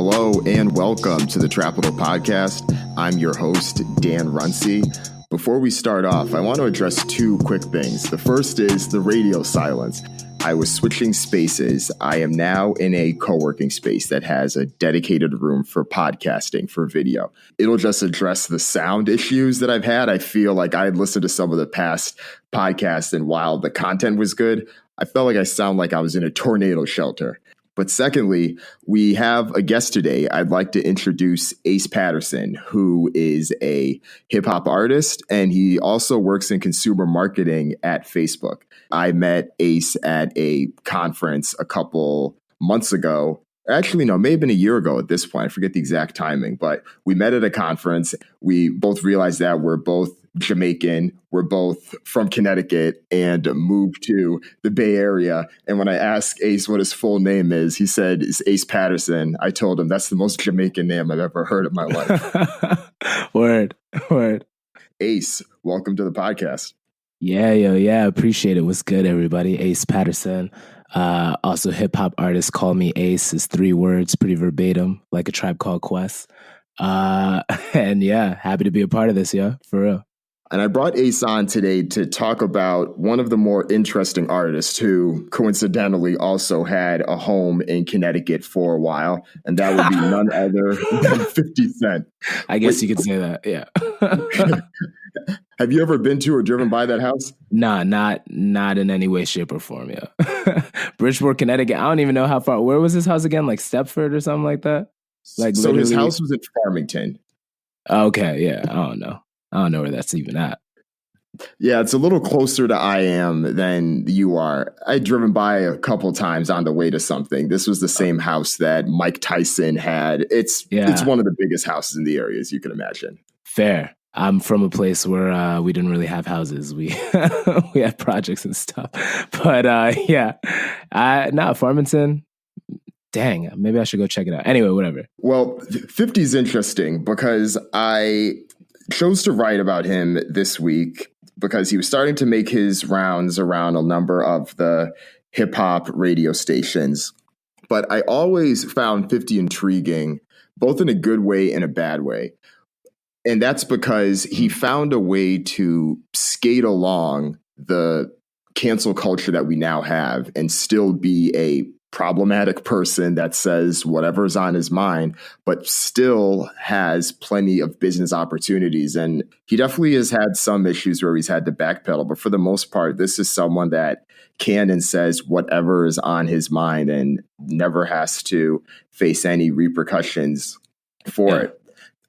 Hello and welcome to the Trapital Podcast. I'm your host, Dan Runcie. Before we start off, I want to address two quick things. The first is the radio silence. I was switching spaces. I am now in a co-working space that has a dedicated room for podcasting for video. It'll just address the sound issues that I've had. I feel like I had listened to some of the past podcasts, and while the content was good, I felt like I sound like I was in a tornado shelter. But secondly, we have a guest today. I'd like to introduce Ace Patterson, who is a hip-hop artist, and he also works in consumer marketing at Facebook. I met Ace at a conference a couple months ago. Actually, no, may have been a year ago at this point. I forget the exact timing, but we met at a conference. We both realized that we're both Jamaican. We're both from Connecticut and moved to the Bay Area. And when I asked Ace what his full name is, he said it's Ace Patterson. I told him that's the most Jamaican name I've ever heard in my life. Word. Ace, welcome to the podcast. Yeah. Appreciate it. What's good, everybody? Ace Patterson. Also hip hop artist. Call me Ace is 3 words, pretty verbatim, like a Tribe Called Quest. And yeah, happy to be a part of this. Yeah, for real. And I brought Ace on today to talk about one of the more interesting artists who coincidentally also had a home in Connecticut for a while. And that would be none other than 50 Cent. I guess you could say that. Yeah. Have you ever been to or driven by that house? Nah, not in any way, shape, or form. Yeah. Bridgeport, Connecticut. I don't even know how far. Where was his house again? Like Stepford or something like that? Like so literally... his house was in Farmington. Okay. Yeah. I don't know where that's even at. Yeah, it's a little closer to I am than you are. I'd driven by a couple times on the way to something. This was the same house that Mike Tyson had. It's one of the biggest houses in the area, as you can imagine. Fair. I'm from a place where we didn't really have houses. We we had projects and stuff. But Farmington. Dang, maybe I should go check it out. Anyway, whatever. Well, 50 is interesting because I chose to write about him this week because he was starting to make his rounds around a number of the hip hop radio stations. But I always found 50 intriguing, both in a good way and a bad way. And that's because he found a way to skate along the cancel culture that we now have and still be a problematic person that says whatever's on his mind, but still has plenty of business opportunities. And he definitely has had some issues where he's had to backpedal. But for the most part, this is someone that can and says whatever is on his mind and never has to face any repercussions for it.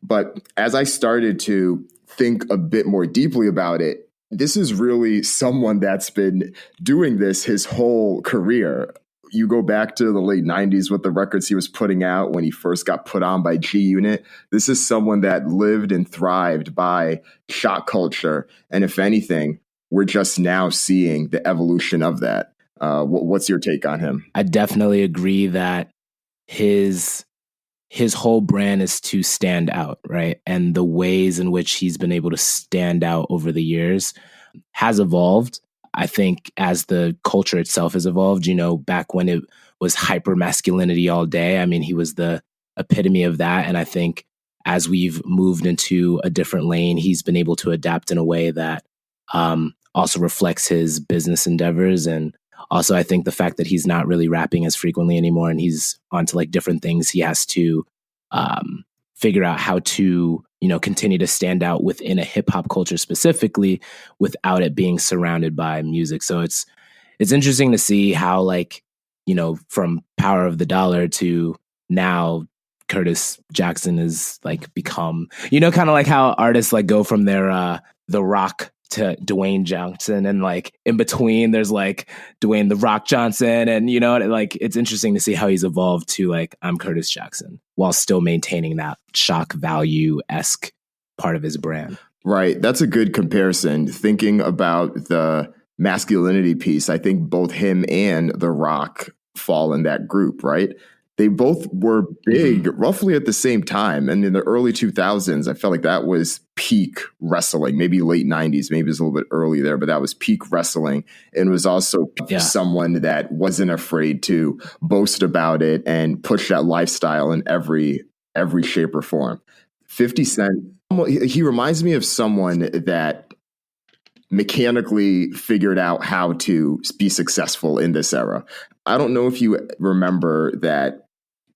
But as I started to think a bit more deeply about it, this is really someone that's been doing this his whole career. You go back to the late 90s with the records he was putting out when he first got put on by G-Unit. This is someone that lived and thrived by shock culture. And if anything, we're just now seeing the evolution of that. What's your take on him? I definitely agree that his whole brand is to stand out, right? And the ways in which he's been able to stand out over the years has evolved. I think as the culture itself has evolved, back when it was hyper masculinity all day, I mean, he was the epitome of that. And I think as we've moved into a different lane, he's been able to adapt in a way that also reflects his business endeavors. And also, I think the fact that he's not really rapping as frequently anymore and he's onto like different things, he has to figure out how to, continue to stand out within a hip hop culture specifically without it being surrounded by music. So it's interesting to see how from Power of the Dollar to now Curtis Jackson has become, kind of like how artists go from their The Rock to Dwayne Johnson, and in between there's Dwayne The Rock Johnson, and it's interesting to see how he's evolved to I'm Curtis Jackson while still maintaining that shock value-esque part of his brand. Right. That's a good comparison. Thinking about the masculinity piece, I think both him and The Rock fall in that group, right? They both were big roughly at the same time. And in the early 2000s, I felt like that was peak wrestling, maybe late 90s, maybe it was a little bit early there, but that was peak wrestling. And was also someone that wasn't afraid to boast about it and push that lifestyle in every shape or form. 50 Cent, he reminds me of someone that mechanically figured out how to be successful in this era. I don't know if you remember that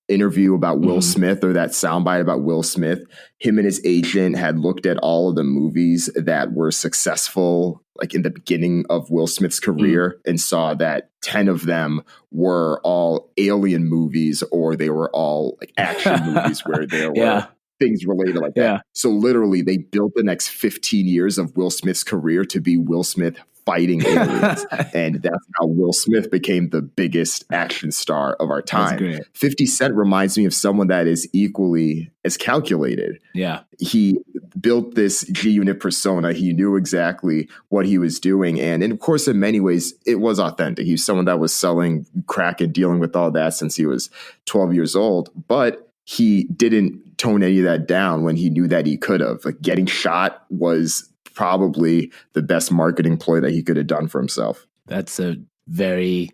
interview about Will Smith, or that soundbite about Will Smith. Him and his agent had looked at all of the movies that were successful, like in the beginning of Will Smith's career, and saw that 10 of them were all alien movies, or they were all like action movies where there were things related like that. So literally they built the next 15 years of Will Smith's career to be Will Smith fighting aliens. And that's how Will Smith became the biggest action star of our time. 50 Cent reminds me of someone that is equally as calculated. Yeah. He built this G-Unit persona. He knew exactly what he was doing. And of course, in many ways, it was authentic. He was someone that was selling crack and dealing with all that since he was 12 years old. But he didn't tone any of that down when he knew that he could have. Like, getting shot was probably the best marketing ploy that he could have done for himself. That's a very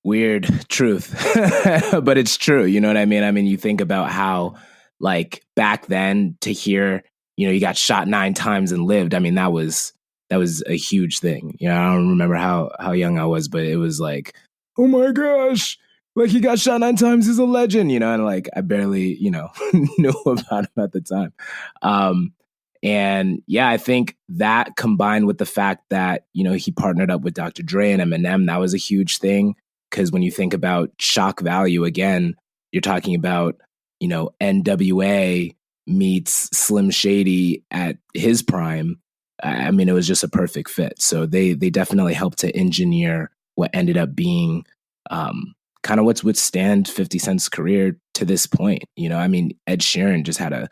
weird truth, but it's true. You know what I mean? I mean, you think about how, like, back then to hear, you know, you got shot 9 times and lived. I mean, that was a huge thing. You know, I don't remember how young I was, but it was like, oh my gosh, like, he got shot 9 times, he's a legend, you know? And like, I barely, you know, knew about him at the time. And yeah, I think that combined with the fact that, you know, he partnered up with Dr. Dre and Eminem, that was a huge thing. Because when you think about shock value, again, you're talking about, you know, NWA meets Slim Shady at his prime. I mean, it was just a perfect fit. So they definitely helped to engineer what ended up being kind of what's withstand 50 Cent's career to this point. You know, I mean, Ed Sheeran just had a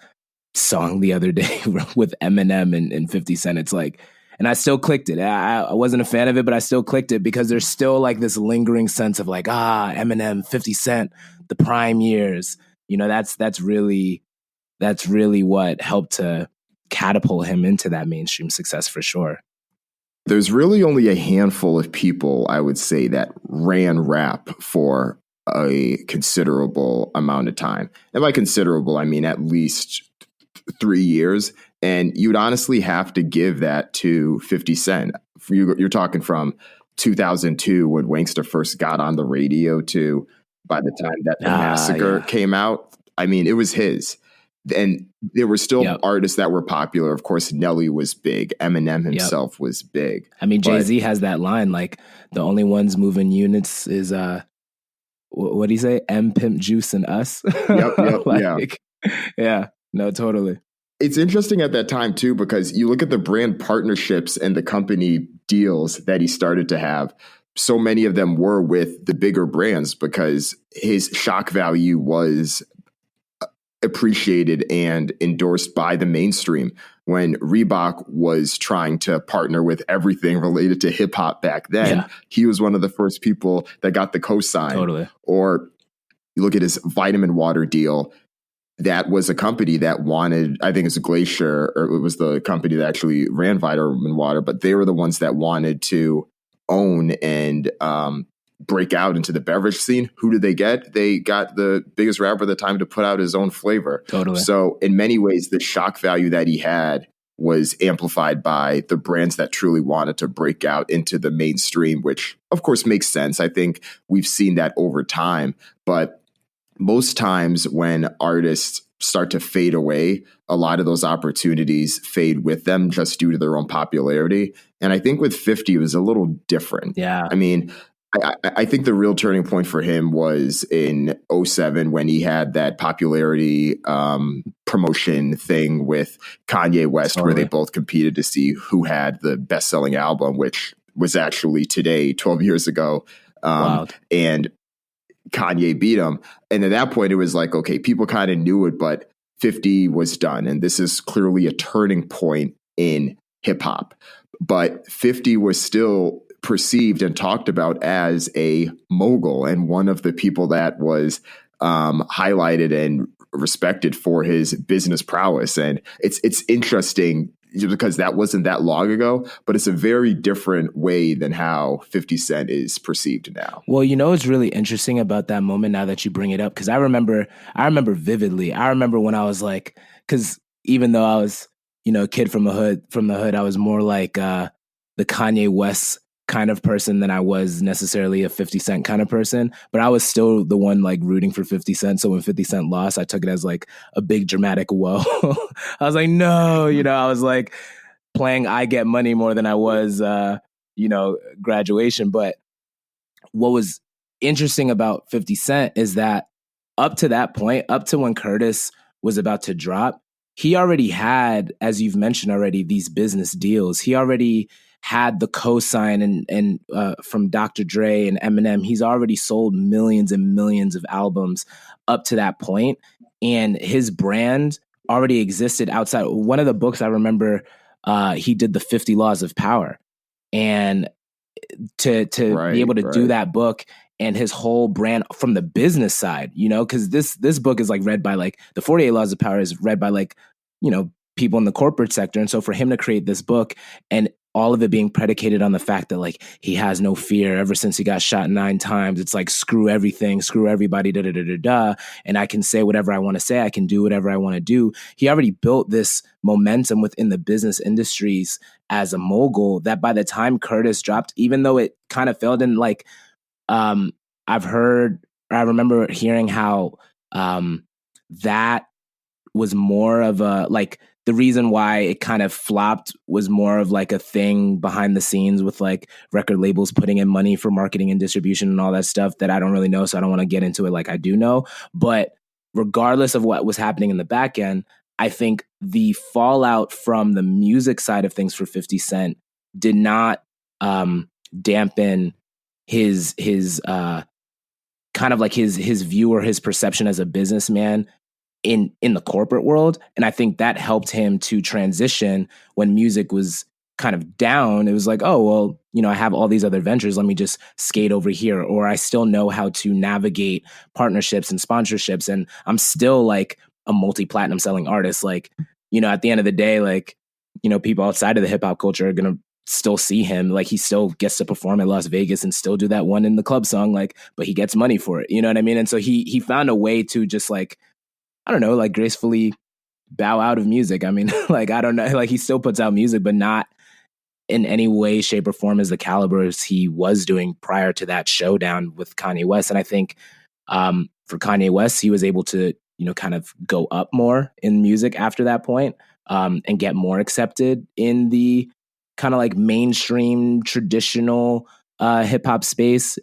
song the other day with Eminem and 50 Cent. It's like, and I still clicked it. I wasn't a fan of it, but I still clicked it because there's still like this lingering sense of like, Eminem, 50 Cent, the prime years. You know, that's really what helped to catapult him into that mainstream success for sure. There's really only a handful of people, I would say, that ran rap for a considerable amount of time. And by considerable, I mean at least 3 years. And you'd honestly have to give that to 50 Cent. You're talking from 2002 when Wanksta first got on the radio to by the time that The Massacre came out. I mean, it was his. And there were still artists that were popular. Of course, Nelly was big. Eminem himself was big. I mean, Jay-Z has that line, like, the only ones moving units is, what do you say? M, Pimp, Juice, and Us. Like, yeah, no, totally. It's interesting at that time, too, because you look at the brand partnerships and the company deals that he started to have. So many of them were with the bigger brands because his shock value was appreciated and endorsed by the mainstream. When Reebok was trying to partner with everything related to hip hop back then, he was one of the first people that got the cosign. Totally. Or you look at his vitamin water deal. That was a company that wanted, I think it's Glacier, or it was the company that actually ran vitamin water, but they were the ones that wanted to own and break out into the beverage scene. Who did they get? They got the biggest rapper at the time to put out his own flavor. Totally. So in many ways, the shock value that he had was amplified by the brands that truly wanted to break out into the mainstream, which of course makes sense. I think we've seen that over time, but most times when artists start to fade away, a lot of those opportunities fade with them just due to their own popularity. And I think with 50, it was a little different. Yeah. I mean, I think the real turning point for him was in 2007 when he had that popularity promotion thing with Kanye West, where they both competed to see who had the best-selling album, which was actually today, 12 years ago. And Kanye beat him. And at that point, it was like, okay, people kind of knew it, but 50 was done. And this is clearly a turning point in hip-hop. But 50 was still perceived and talked about as a mogul and one of the people that was highlighted and respected for his business prowess. And it's interesting because that wasn't that long ago, but it's a very different way than how 50 Cent is perceived now. Well, you know what's really interesting about that moment now that you bring it up? Because I remember vividly. I remember when I was like, because even though I was, you know, a kid from the hood, I was more like the Kanye West kind of person than I was necessarily a 50 Cent kind of person. But I was still the one like rooting for 50 Cent. So when 50 Cent lost, I took it as like a big dramatic whoa. I was like, no, you know, I was like playing I Get Money more than I was, you know, graduation. But what was interesting about 50 Cent is that up to that point, up to when Curtis was about to drop, he already had, as you've mentioned already, these business deals. He already had the cosign and from Dr. Dre and Eminem. He's already sold millions and millions of albums up to that point, and his brand already existed outside. One of the books I remember, he did the 50 Laws of Power, and to be able to do that book and his whole brand from the business side, you know, because this book is like read by like the 48 Laws of Power is read by like, you know, people in the corporate sector. And so for him to create this book and all of it being predicated on the fact that like he has no fear ever since he got shot 9 times. It's like, screw everything, screw everybody, da, da, da, da, da. And I can say whatever I want to say. I can do whatever I want to do. He already built this momentum within the business industries as a mogul that by the time Curtis dropped, even though it kind of failed in like, I remember hearing how that was more of a, like, the reason why it kind of flopped was more of like a thing behind the scenes with like record labels putting in money for marketing and distribution and all that stuff that I don't really know. So I don't want to get into it like I do know. But regardless of what was happening in the back end, I think the fallout from the music side of things for 50 Cent did not dampen his kind of like his view or his perception as a businessman in the corporate world. And I think that helped him to transition when music was kind of down. It was like, oh, well, you know, I have all these other ventures. Let me just skate over here. Or I still know how to navigate partnerships and sponsorships. And I'm still like a multi-platinum selling artist. Like, you know, at the end of the day, like, you know, people outside of the hip hop culture are going to still see him. Like, he still gets to perform at Las Vegas and still do that one in the club song. Like, but he gets money for it. You know what I mean? And so he found a way to just like, I don't know, like gracefully bow out of music. I mean, like, I don't know, like he still puts out music, but not in any way, shape or form as the caliber as he was doing prior to that showdown with Kanye West. And I think for Kanye West, he was able to, you know, kind of go up more in music after that point and get more accepted in the kind of like mainstream traditional hip hop space.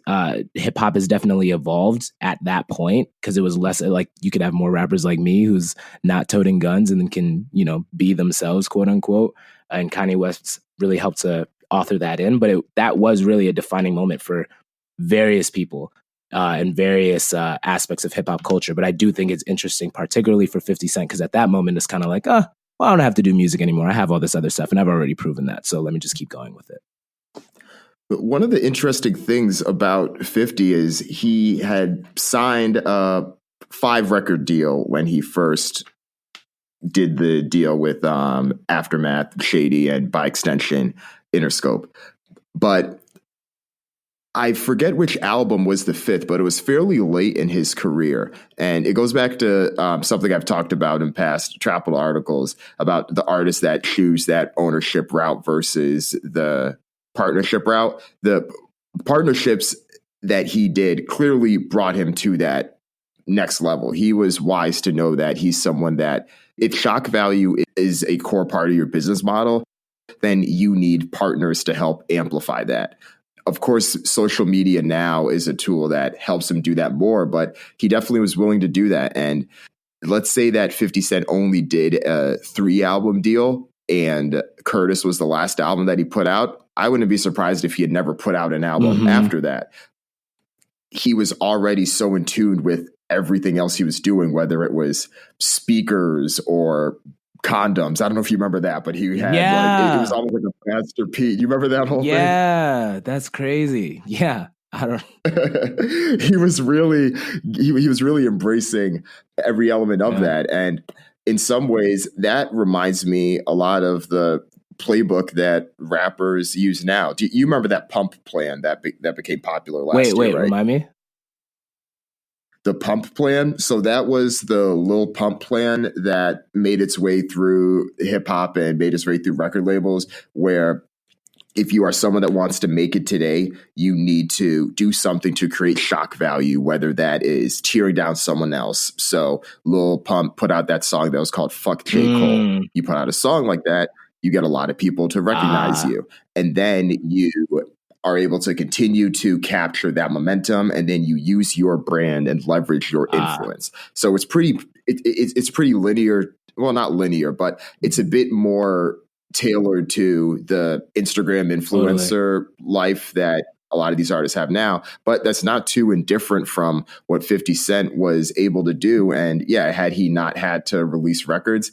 Hip hop has definitely evolved at that point because it was less like you could have more rappers like me who's not toting guns and then can, you know, be themselves, quote unquote. And Kanye West really helped to author that in. But that was really a defining moment for various people and various aspects of hip hop culture. But I do think it's interesting, particularly for 50 Cent, because at that moment it's kind of like, well, I don't have to do music anymore. I have all this other stuff and I've already proven that. So let me just keep going with it. One of the interesting things about 50 is he had signed a 5-record deal when he first did the deal with Aftermath, Shady, and by extension, Interscope. But I forget which album was the 5th, but it was fairly late in his career. And it goes back to something I've talked about in past Trapital articles about the artists that choose that ownership route versus the partnership route. The partnerships that he did clearly brought him to that next level. He was wise to know that he's someone that if shock value is a core part of your business model, then you need partners to help amplify that. Of course, social media now is a tool that helps him do that more, but he definitely was willing to do that. And let's say that 50 Cent only did a 3-album deal and Curtis was the last album that he put out. I wouldn't be surprised if he had never put out an album after that. He was already so in tune with everything else he was doing, whether it was speakers or Condoms. I don't know if you remember that, but he had it was almost like a Master Pete. You remember that whole thing? Yeah, that's crazy. Yeah. I don't. He was really embracing every element of that, and in some ways, that reminds me a lot of the playbook that rappers use now. Do you remember that pump plan that became popular last year? Wait, right? remind me. The pump plan. So that was the Lil Pump plan that made its way through hip hop and made its way through record labels, where if you are someone that wants to make it today, you need to do something to create shock value, whether that is tearing down someone else. So Lil Pump put out that song that was called Fuck J. Cole. You put out a song like that, you get a lot of people to recognize you. And then you are able to continue to capture that momentum, and then you use your brand and leverage your influence. So it's pretty linear. Well, not linear, but it's a bit more tailored to the Instagram influencer life that a lot of these artists have now. But that's not too indifferent from what 50 Cent was able to do. And yeah, had he not had to release records,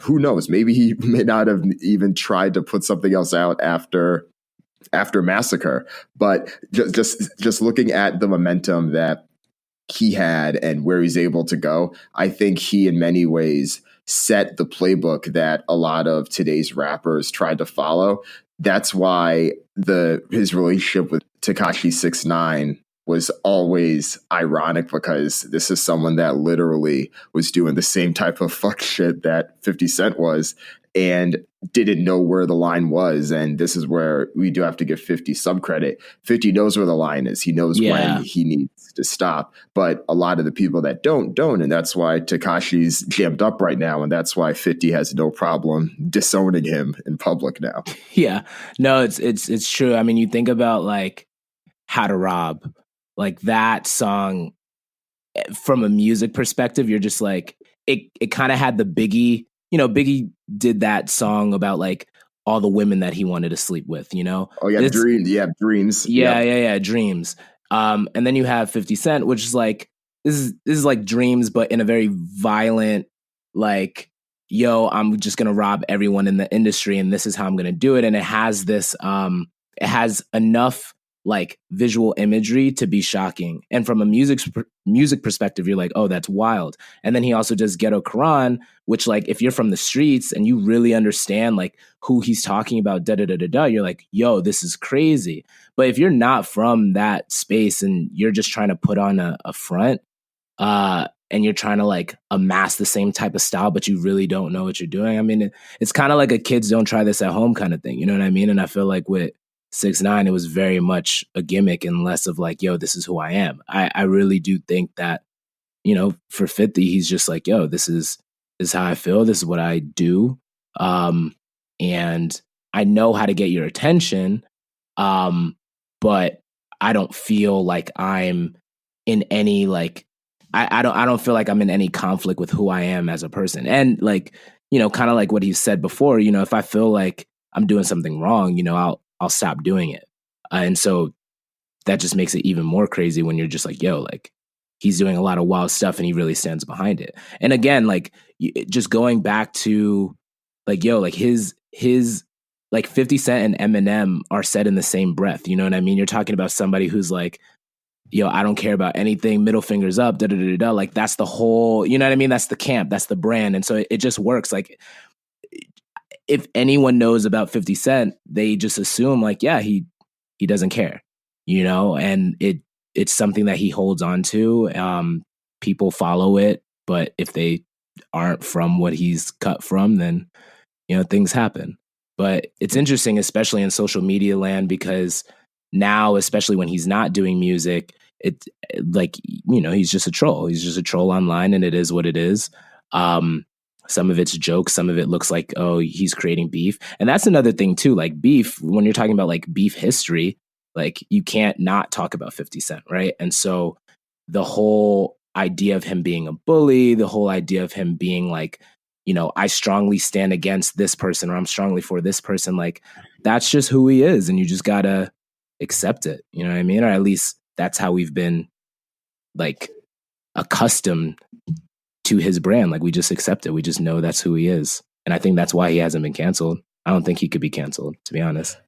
who knows, maybe he may not have even tried to put something else out after Massacre. But just looking at the momentum that he had and where he's able to go, I think he in many ways set the playbook that a lot of today's rappers tried to follow. That's why his relationship with Tekashi 6ix9ine was always ironic, because this is someone that literally was doing the same type of fuck shit that 50 Cent was and didn't know where the line was. And this is where we do have to give 50 some credit. 50 knows where the line is. He knows when he needs to stop. But a lot of the people that don't. And that's why Tekashi's jammed up right now. And that's why 50 has no problem disowning him in public now. Yeah, no, it's true. I mean, you think about like How to Rob, like that song from a music perspective, you're just like, it kind of had the Biggie, Biggie did that song about like all the women that he wanted to sleep with, Oh yeah, dreams. Yeah, dreams. Yeah, dreams. And then you have 50 Cent, which is like, this is like dreams, but in a very violent, like, yo, I'm just going to rob everyone in the industry and this is how I'm going to do it. And it has this, it has enough like visual imagery to be shocking. And from a music perspective, you're like, oh, that's wild. And then he also does Ghetto Quran, which like, if you're from the streets and you really understand like who he's talking about, you're like, yo, this is crazy. But if you're not from that space and you're just trying to put on a front, and you're trying to like amass the same type of style, but you really don't know what you're doing. I mean, it's kind of like a kids don't try this at home kind of thing. You know what I mean? And I feel like with 6ix9ine, it was very much a gimmick and less of like, yo, this is who I am. I really do think that, for 50, he's just like, yo, this is how I feel. This is what I do. And I know how to get your attention. But I don't feel like I'm in any like, I don't feel like I'm in any conflict with who I am as a person. And like, kind of like what he said before, if I feel like I'm doing something wrong, I'll stop doing it. And so that just makes it even more crazy when you're just like, yo, like he's doing a lot of wild stuff and he really stands behind it. And again, like just going back to like, yo, like his like 50 Cent and Eminem are said in the same breath. You know what I mean? You're talking about somebody who's like, yo, I don't care about anything, middle fingers up, like that's the whole, you know what I mean? That's the camp, that's the brand. And so it just works. Like if anyone knows about 50 Cent, they just assume like, yeah, he doesn't care, and it's something that he holds on to. People follow it, but if they aren't from what he's cut from, then, things happen. But it's interesting, especially in social media land, because now, especially when he's not doing music, it's like, he's just a troll. He's just a troll online, and it is what it is. Some of it's jokes. Some of it looks like, oh, he's creating beef. And that's another thing too, like beef, when you're talking about like beef history, like you can't not talk about 50 Cent, right? And so the whole idea of him being a bully, the whole idea of him being like, I strongly stand against this person or I'm strongly for this person, like that's just who he is. And you just gotta accept it. You know what I mean? Or at least that's how we've been like accustomed to his brand. Like we just accept it. We just know that's who he is. And I think that's why he hasn't been canceled. I don't think he could be canceled, to be honest.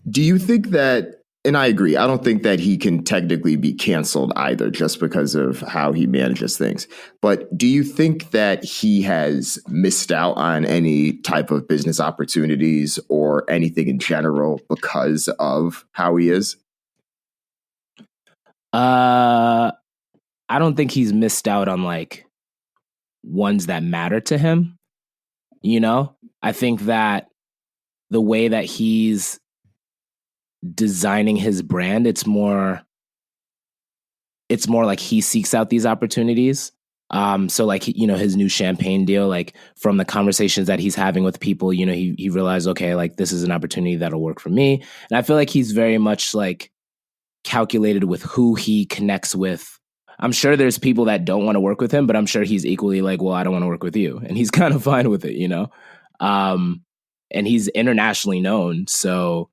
Do you think that, and I agree, I don't think that he can technically be canceled either just because of how he manages things. But do you think that he has missed out on any type of business opportunities or anything in general because of how he is? I don't think he's missed out on like ones that matter to him. You know, I think that the way that he's designing his brand, it's more like he seeks out these opportunities. So like, you know, his new champagne deal, like from the conversations that he's having with people, you know, he realized, okay, like this is an opportunity that'll work for me. And I feel like he's very much like calculated with who he connects with. I'm sure there's people that don't want to work with him, but I'm sure he's equally like, well, I don't want to work with you. And he's kind of fine with it, you know? And he's internationally known. So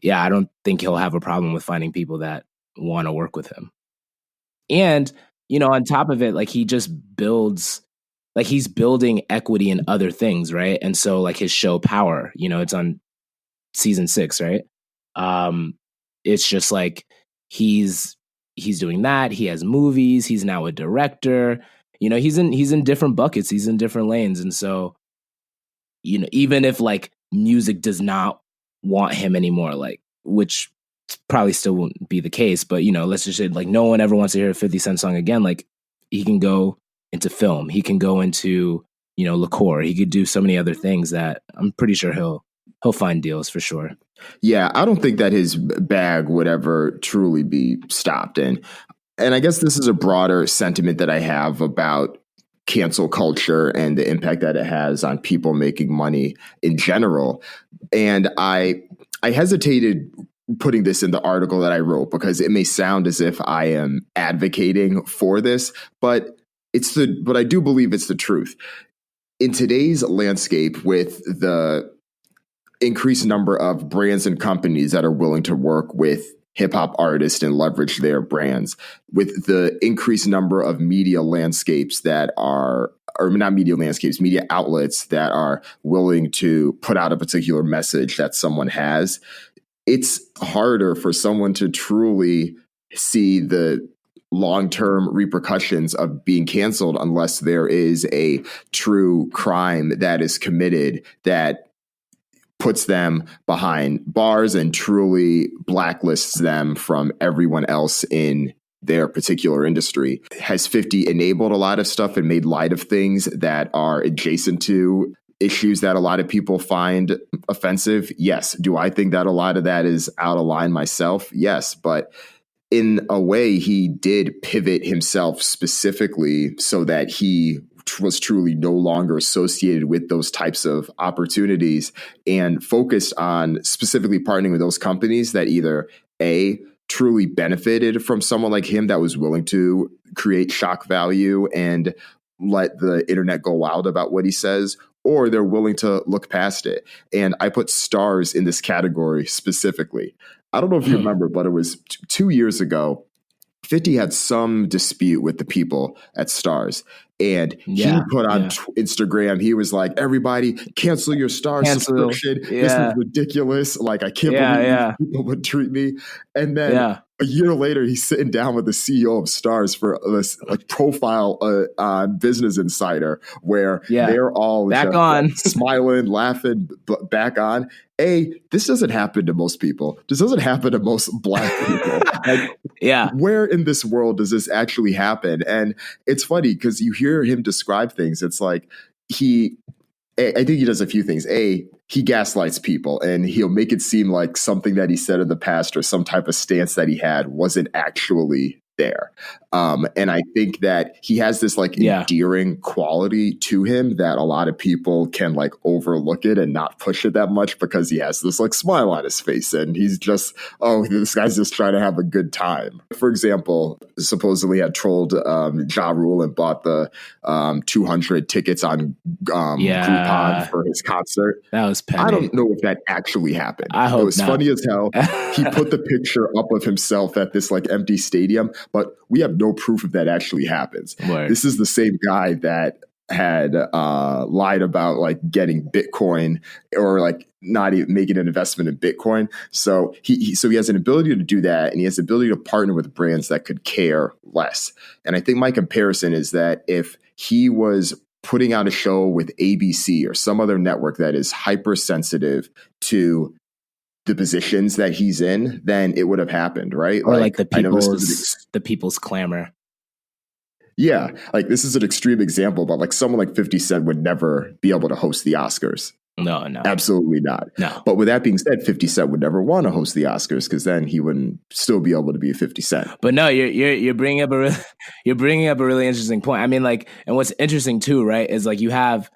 yeah, I don't think he'll have a problem with finding people that want to work with him. And, you know, on top of it, like he just builds, like he's building equity in other things, right? And so like his show Power, you know, it's on season 6, right? It's just like he's doing that. He has movies. He's now a director. You know, he's in different buckets. He's in different lanes. And so, you know, even if like music does not want him anymore, like, which probably still won't be the case, but, you know, let's just say like no one ever wants to hear a 50 Cent song again. Like he can go into film. He can go into, you know, liqueur. He could do so many other things that I'm pretty sure he'll find deals for sure. Yeah, I don't think that his bag would ever truly be stopped. And I guess this is a broader sentiment that I have about cancel culture and the impact that it has on people making money in general. And I hesitated putting this in the article that I wrote because it may sound as if I am advocating for this, but I do believe it's the truth. In today's landscape, with the increased number of brands and companies that are willing to work with hip hop artists and leverage their brands, with the increased number of media landscapes that are, or not media landscapes, media outlets that are willing to put out a particular message that someone has, it's harder for someone to truly see the long-term repercussions of being canceled unless there is a true crime that is committed that puts them behind bars and truly blacklists them from everyone else in their particular industry. Has 50 enabled a lot of stuff and made light of things that are adjacent to issues that a lot of people find offensive? Yes. Do I think that a lot of that is out of line myself? Yes. But in a way, he did pivot himself specifically so that he was truly no longer associated with those types of opportunities and focused on specifically partnering with those companies that either A, truly benefited from someone like him that was willing to create shock value and let the internet go wild about what he says, or they're willing to look past it. And I put Stars in this category specifically. I don't know if you remember, but it was 2 years ago. 50 had some dispute with the people at Stars. And he put on Instagram, he was like, everybody cancel your Stars subscription. This is ridiculous. Like, I can't believe people would treat me. And then a year later, he's sitting down with the CEO of Stars for this like profile on Business Insider where they're all back on, like, smiling, laughing, back on. This doesn't happen to most people. This doesn't happen to most Black people. Like, where in this world does this actually happen? And it's funny because you hear him describe things. It's like I think he does a few things. He gaslights people and he'll make it seem like something that he said in the past or some type of stance that he had wasn't actually there. And I think that he has this like endearing quality to him that a lot of people can like overlook it and not push it that much because he has this like smile on his face and he's just, this guy's just trying to have a good time. For example, supposedly had trolled Ja Rule and bought the 200 tickets on Groupon for his concert. That was petty. I don't know if that actually happened. I hope it was not. funny as hell. He put the picture up of himself at this like empty stadium, but we have no proof if that actually happens. Word. This is the same guy that had lied about like getting Bitcoin or like not even making an investment in Bitcoin. So he has an ability to do that, and he has the ability to partner with brands that could care less. And I think my comparison is that if he was putting out a show with ABC or some other network that is hypersensitive to the positions that he's in, then it would have happened, right? Or like the people's clamor. Yeah, like this is an extreme example, but like someone like 50 Cent would never be able to host the Oscars. No. Absolutely not. No. But with that being said, 50 Cent would never want to host the Oscars because then he wouldn't still be able to be a 50 Cent. But no, you're bringing up a really interesting point. I mean, like, and what's interesting too, right, is like you have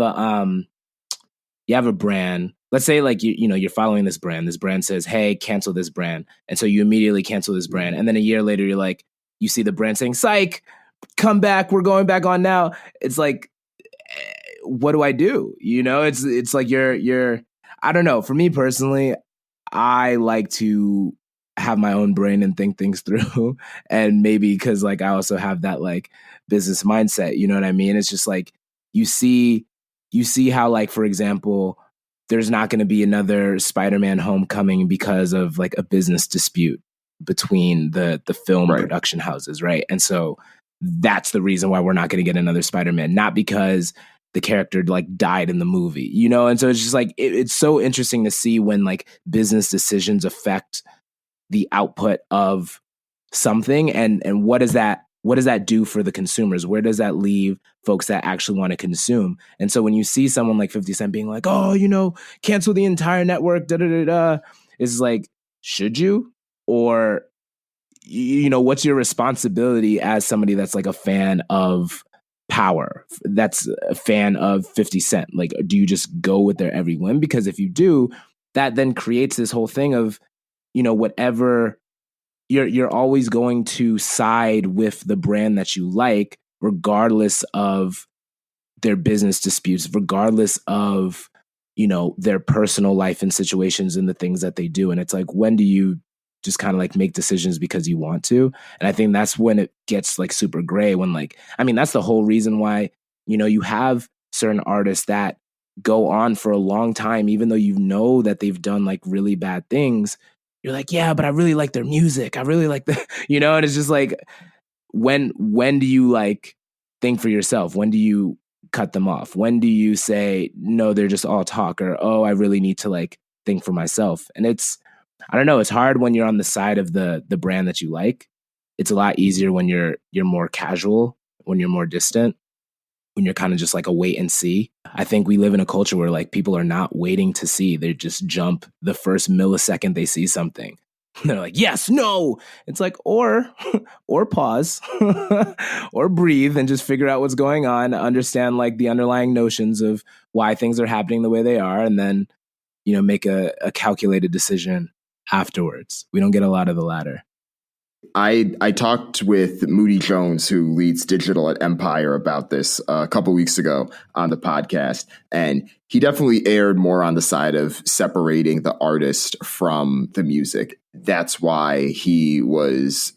a brand. Let's say like you're following this brand. This brand says, "Hey, cancel this brand," and so you immediately cancel this brand. And then a year later, you're like, you see the brand saying, "Psych, come back. We're going back on now." It's like, what do I do? It's like you're. I don't know. For me personally, I like to have my own brain and think things through, and maybe because like I also have that like business mindset. You know what I mean? It's just like you see how like, for example, there's not going to be another Spider-Man Homecoming because of like a business dispute between the film production houses, right? And so that's the reason why we're not going to get another Spider-Man, not because the character like died in the movie, And so it's just like it's so interesting to see when like business decisions affect the output of something, and what does that do for the consumers? Where does that leave folks that actually want to consume? And so when you see someone like 50 Cent being like, "Oh, cancel the entire network," it's like, should you? Or, what's your responsibility as somebody that's like a fan of power, that's a fan of 50 Cent? Like, do you just go with their every whim? Because if you do, that then creates this whole thing of, whatever, you're always going to side with the brand that you like, regardless of their business disputes, regardless of, their personal life and situations and the things that they do. And it's like, when do you just kind of like make decisions because you want to? And I think that's when it gets like super gray, when like, I mean, that's the whole reason why, you have certain artists that go on for a long time, even though that they've done like really bad things. You're like, yeah, but I really like their music. I really like the, and it's just like, when do you like think for yourself? When do you cut them off? When do you say, no, they're just all talk, or, oh, I really need to like think for myself? And I don't know, it's hard when you're on the side of the brand that you like. It's a lot easier when you're more casual, when you're more distant, when you're kind of just like a wait and see. I think we live in a culture where like people are not waiting to see. They just jump the first millisecond they see something. They're like, yes, no. It's like, or pause or breathe and just figure out what's going on, understand like the underlying notions of why things are happening the way they are, and then, make a calculated decision afterwards. We don't get a lot of the latter. I talked with Moody Jones, who leads digital at Empire, about this a couple weeks ago on the podcast. And he definitely erred more on the side of separating the artist from the music. That's why he was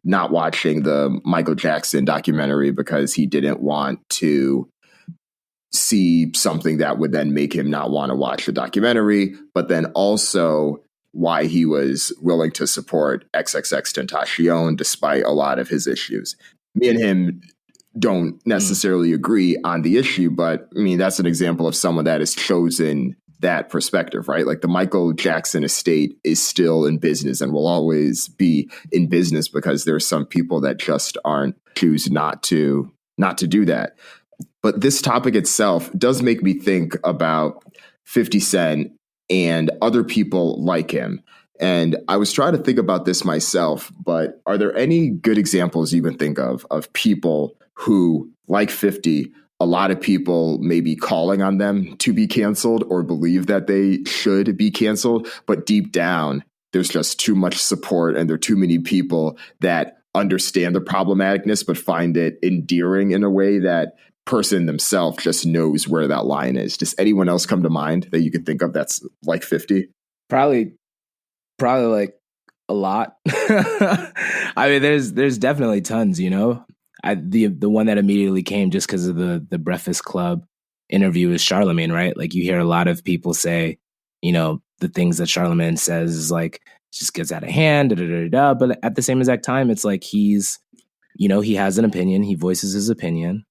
not watching the Michael Jackson documentary, because he didn't want to see something that would then make him not want to watch the documentary. But then also why he was willing to support XXXTentacion despite a lot of his issues. Me and him don't necessarily agree on the issue, but I mean, that's an example of someone that has chosen that perspective, right? Like the Michael Jackson estate is still in business and will always be in business because there are some people that just choose not to do that. But this topic itself does make me think about 50 Cent and other people like him. And I was trying to think about this myself, but are there any good examples you can think of people who, like 50, a lot of people may be calling on them to be canceled or believe that they should be canceled, but deep down, there's just too much support and there are too many people that understand the problematicness but find it endearing in a way that person themselves just knows where that line is? Does anyone else come to mind that you could think of that's like 50? Probably like a lot. I mean, there's definitely tons, you know. The one that immediately came just because of the Breakfast Club interview is Charlemagne, right? Like you hear a lot of people say, you know, the things that Charlemagne says is like just gets out of hand, da, da, da, da. But at the same exact time, it's like he's, you know, he has an opinion, he voices his opinion,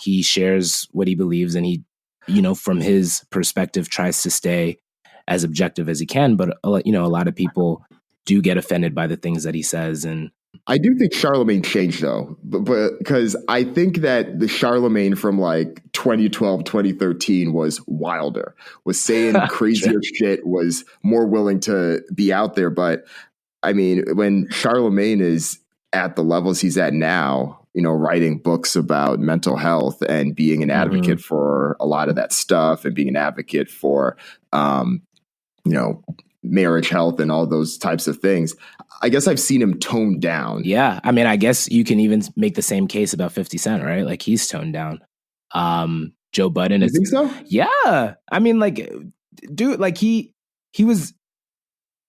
he shares what he believes, and he, you know, from his perspective, tries to stay as objective as he can. But you know, a lot of people do get offended by the things that he says. And I do think Charlemagne changed though, but because I think that the Charlemagne from like 2012, 2013 was wilder, was saying crazier shit, was more willing to be out there. But I mean, when Charlemagne is at the levels he's at now, you know, writing books about mental health and being an advocate for a lot of that stuff and being an advocate for, you know, marriage health and all those types of things, I guess I've seen him tone down. Yeah. I mean, I guess you can even make the same case about 50 Cent, right? Like he's toned down. Joe Budden is. You think so? Yeah. I mean, like, dude, like he was,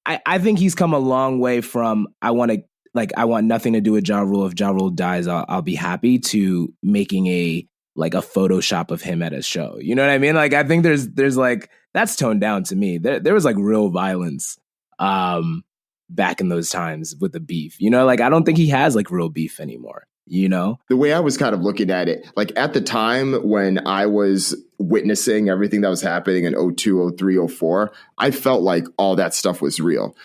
I think he's come a long way from, I want nothing to do with Ja Rule. If Ja Rule dies, I'll be happy, to making a Photoshop of him at a show. You know what I mean? Like, I think there's like, that's toned down to me. There was like real violence back in those times with the beef. You know, like I don't think he has like real beef anymore, you know? The way I was kind of looking at it, like at the time when I was witnessing everything that was happening in 02, 03, 04, I felt like all that stuff was real.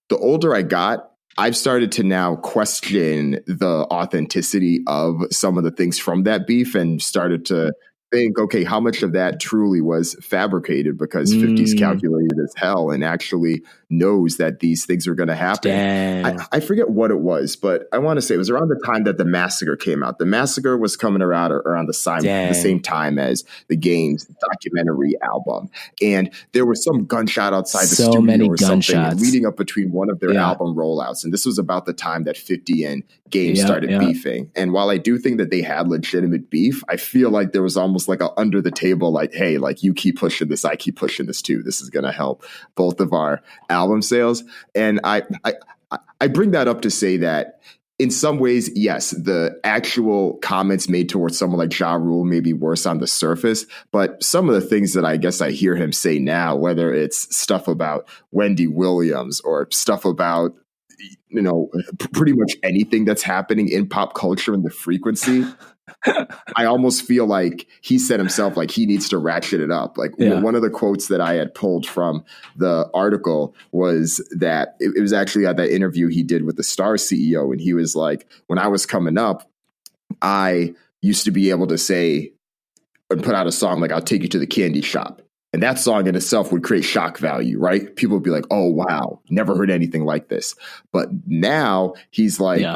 The older I got, I've started to now question the authenticity of some of the things from that beef and started to think, okay, how much of that truly was fabricated because 50's calculated as hell and actually knows that these things are going to happen. I forget what it was, but I want to say it was around the time that The Massacre came out. The Massacre was coming around the same time as the Game's documentary album. And there was some gunshot outside the studio many or gunshots something leading up between one of their album rollouts. And this was about the time that 50 and Game started beefing. And while I do think that they had legitimate beef, I feel like there was almost like a under the table, like, hey, like you keep pushing this, I keep pushing this too. This is going to help both of our album sales. And I bring that up to say that in some ways, yes, the actual comments made towards someone like Ja Rule may be worse on the surface, but some of the things that I guess I hear him say now, whether it's stuff about Wendy Williams or stuff about, you know, pretty much anything that's happening in pop culture and the frequency, I almost feel like he said himself, like he needs to ratchet it up. Like one of the quotes that I had pulled from the article was that it was actually at that interview he did with the Star CEO. And he was like, when I was coming up, I used to be able to say and put out a song like, I'll take you to the candy shop. And that song in itself would create shock value, right? People would be like, oh, wow, never heard anything like this. But now he's like,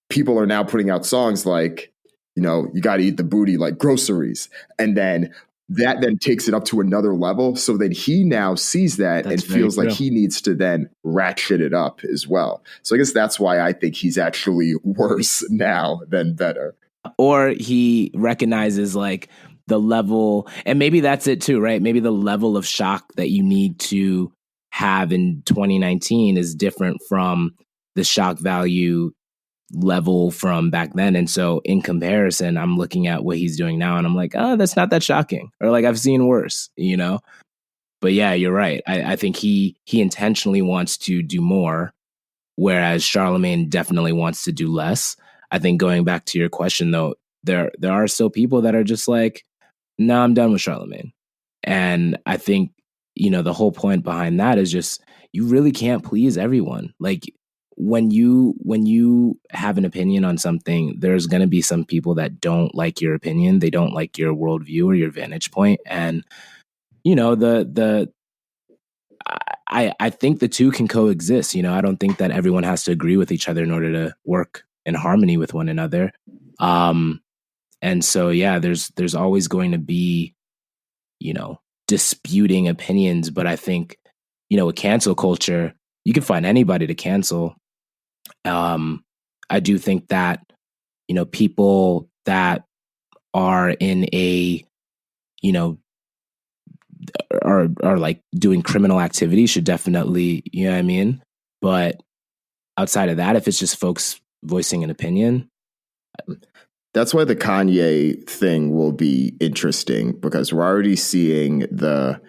people are now putting out songs like, you know, you got to eat the booty like groceries. And then that then takes it up to another level. So then he now sees that and feels like he needs to then ratchet it up as well. So I guess that's why I think he's actually worse now than better. Or he recognizes like the level, and maybe that's it too, right? Maybe the level of shock that you need to have in 2019 is different from the shock value level from back then. And so in comparison, I'm looking at what he's doing now and I'm like, oh, that's not that shocking. Or like I've seen worse, you know? But yeah, you're right. I think he intentionally wants to do more, whereas Charlemagne definitely wants to do less. I think going back to your question though, there are still people that are just like, no, I'm done with Charlemagne. And I think, you know, the whole point behind that is just, you really can't please everyone. Like when you have an opinion on something, there's going to be some people that don't like your opinion. They don't like your worldview or your vantage point. And, you know, I think the two can coexist. You know, I don't think that everyone has to agree with each other in order to work in harmony with one another. And so, yeah, there's always going to be, you know, disputing opinions. But I think, you know, with cancel culture, you can find anybody to cancel. I do think that, you know, people that are in a, you know, are like doing criminal activity should definitely, you know what I mean? But outside of that, if it's just folks voicing an opinion. That's why the Kanye thing will be interesting, because we're already seeing the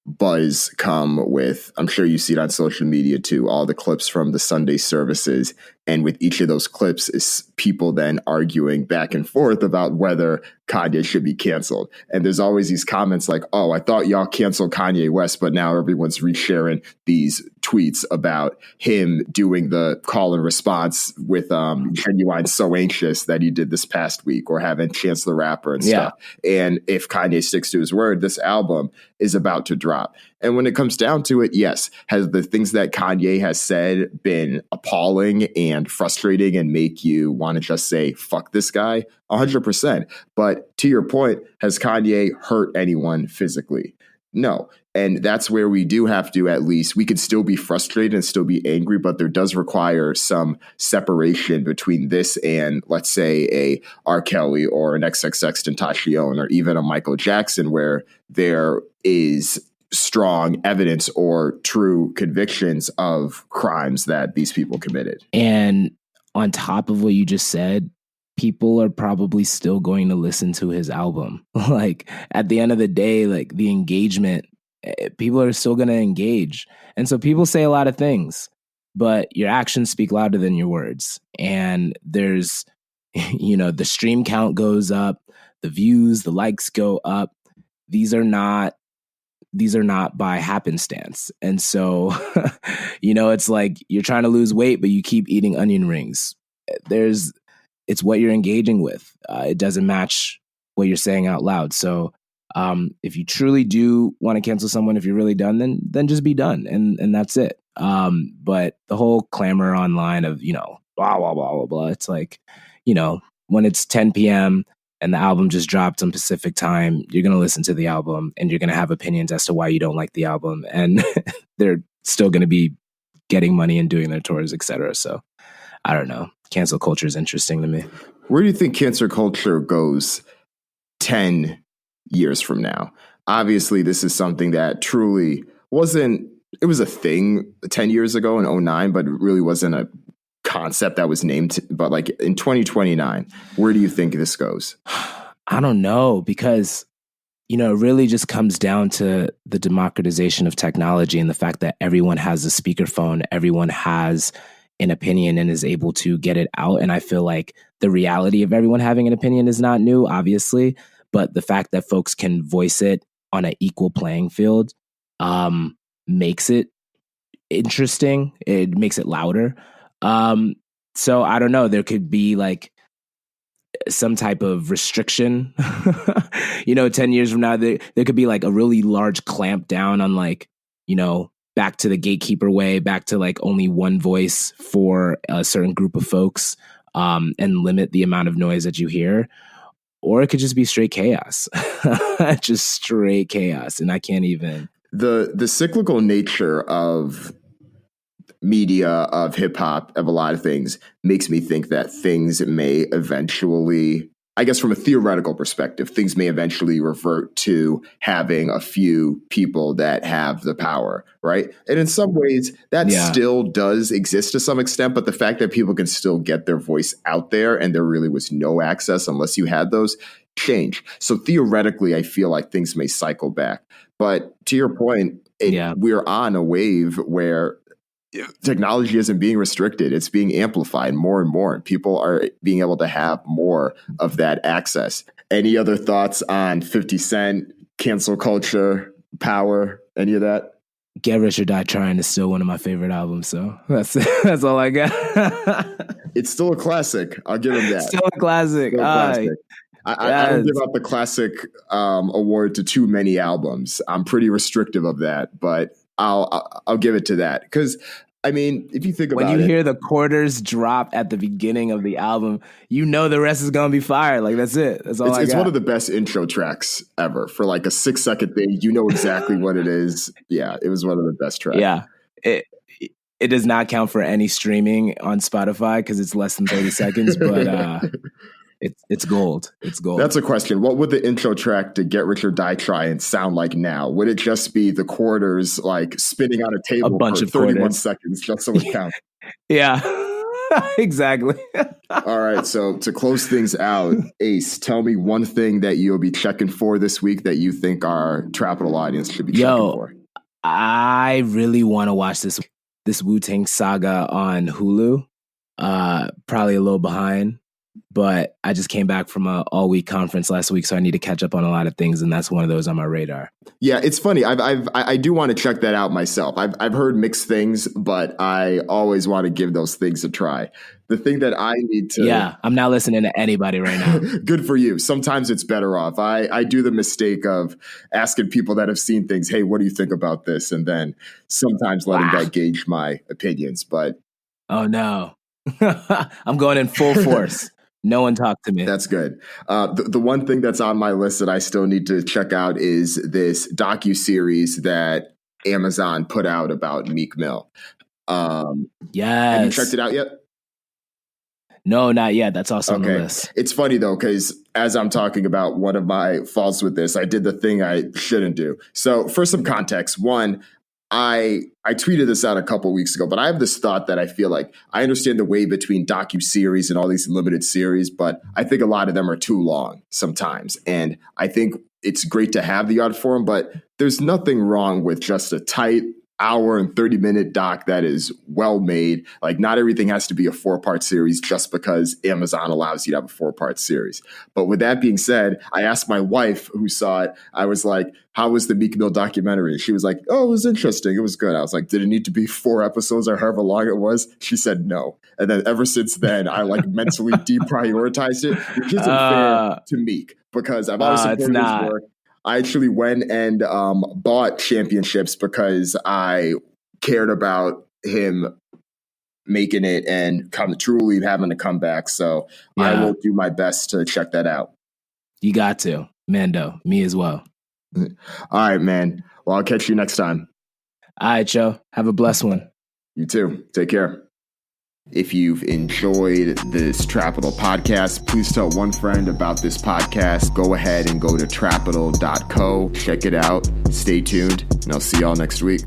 buzz come with, I'm sure you see it on social media too, all the clips from the Sunday services. And with each of those clips is people then arguing back and forth about whether Kanye should be canceled. And there's always these comments like, oh, I thought y'all canceled Kanye West, but now everyone's resharing these tweets about him doing the call and response with Genuine So Anxious that he did this past week, or having Chance the Rapper and stuff. And if Kanye sticks to his word, this album is about to drop. And when it comes down to it, yes, has the things that Kanye has said been appalling and frustrating and make you want to just say, fuck this guy? 100%. But to your point, has Kanye hurt anyone physically? No. And that's where we do have to, at least, we could still be frustrated and still be angry, but there does require some separation between this and, let's say, a R. Kelly or an XXXTentacion or even a Michael Jackson, where there is strong evidence or true convictions of crimes that these people committed. And on top of what you just said, people are probably still going to listen to his album. Like, at the end of the day, like, the engagement, people are still going to engage. And so people say a lot of things, but your actions speak louder than your words. And there's, the stream count goes up, the views, the likes go up. These are not by happenstance. And so, it's like you're trying to lose weight, but you keep eating onion rings. It's what you're engaging with. It doesn't match what you're saying out loud. So if you truly do want to cancel someone, if you're really done, then just be done. And that's it. But the whole clamor online of, blah, blah, blah, blah, blah. It's like, when it's 10 p.m., and the album just dropped on Pacific time, you're going to listen to the album and you're going to have opinions as to why you don't like the album. And they're still going to be getting money and doing their tours, et cetera. So I don't know. Cancel culture is interesting to me. Where do you think cancel culture goes 10 years from now? Obviously, this is something that truly wasn't, it was a thing 10 years ago in 2009, but it really wasn't a concept that was named. But like in 2029, where do you think this goes? I don't know, because it really just comes down to the democratization of technology and the fact that everyone has a speakerphone, everyone has an opinion and is able to get it out. And I feel like the reality of everyone having an opinion is not new, obviously, but the fact that folks can voice it on an equal playing field makes it interesting. It makes it louder. So I don't know, there could be like some type of restriction, 10 years from now, there could be like a really large clamp down on like, back to the gatekeeper way, back to like only one voice for a certain group of folks, and limit the amount of noise that you hear. Or it could just be straight chaos, just straight chaos. And I can't even. The cyclical nature of media, of hip hop, of a lot of things makes me think that things may eventually, I guess from a theoretical perspective, things may eventually revert to having a few people that have the power, right? And in some ways that still does exist to some extent, but the fact that people can still get their voice out there and there really was no access unless you had those change. So theoretically, I feel like things may cycle back. But to your point, we're on a wave where technology isn't being restricted. It's being amplified more and more. And people are being able to have more of that access. Any other thoughts on 50 Cent, cancel culture, power, any of that? Get Rich or Die Trying is still one of my favorite albums. So that's all I got. It's still a classic. I'll give him that. Still a classic. I don't give out the classic award to too many albums. I'm pretty restrictive of that, but I'll give it to that, because I mean, if you think about it, when you hear the quarters drop at the beginning of the album, the rest is gonna be fire. Like that's it. That's all. It's one of the best intro tracks ever for like a 6-second thing. You know exactly what it is. Yeah, it was one of the best tracks. Yeah, it does not count for any streaming on Spotify because it's less than 30 seconds, but. It's gold. It's gold. That's a question. What would the intro track to Get Rich or Die Trying sound like now? Would it just be the quarters like spinning on a table for 31 seconds just so it counts? Yeah, exactly. All right. So to close things out, Ace, tell me one thing that you'll be checking for this week that you think our Trapital audience should be checking for. I really want to watch this Wu-Tang Saga on Hulu. Probably a little behind, but I just came back from a all-week conference last week, so I need to catch up on a lot of things, and that's one of those on my radar. Yeah, it's funny. I do want to check that out myself. I've heard mixed things, but I always want to give those things a try. The thing that I need to... Yeah, I'm not listening to anybody right now. Good for you. Sometimes it's better off. I do the mistake of asking people that have seen things, hey, what do you think about this? And then sometimes letting that gauge my opinions. But oh, no. I'm going in full force. No one talked to me. That's good. The one thing that's on my list that I still need to check out is this docuseries that Amazon put out about Meek Mill. Yes. Have you checked it out yet? No, not yet. That's also on the list. It's funny, though, because as I'm talking about one of my faults with this, I did the thing I shouldn't do. So for some context, one, I tweeted this out a couple weeks ago, but I have this thought that I feel like I understand the way between docuseries and all these limited series, but I think a lot of them are too long sometimes. And I think it's great to have the art form, but there's nothing wrong with just a tight hour and 30-minute doc that is well made. Like, not everything has to be a 4-part series just because Amazon allows you to have a 4-part series. But with that being said, I asked my wife who saw it, I was like, how was the Meek Mill documentary? She was like, oh, it was interesting. It was good. I was like, did it need to be 4 episodes or however long it was? She said no. And then ever since then, I mentally deprioritized it, which isn't fair to Meek because I've always supported his work. I actually went and bought championships because I cared about him making it and truly having a comeback. So I will do my best to check that out. You got to. Mando. Me as well. All right, man. Well, I'll catch you next time. All right, Joe. Have a blessed one. You too. Take care. If you've enjoyed this Trapital podcast, please tell one friend about this podcast. Go ahead and go to trapital.co. Check it out. Stay tuned, and I'll see y'all next week.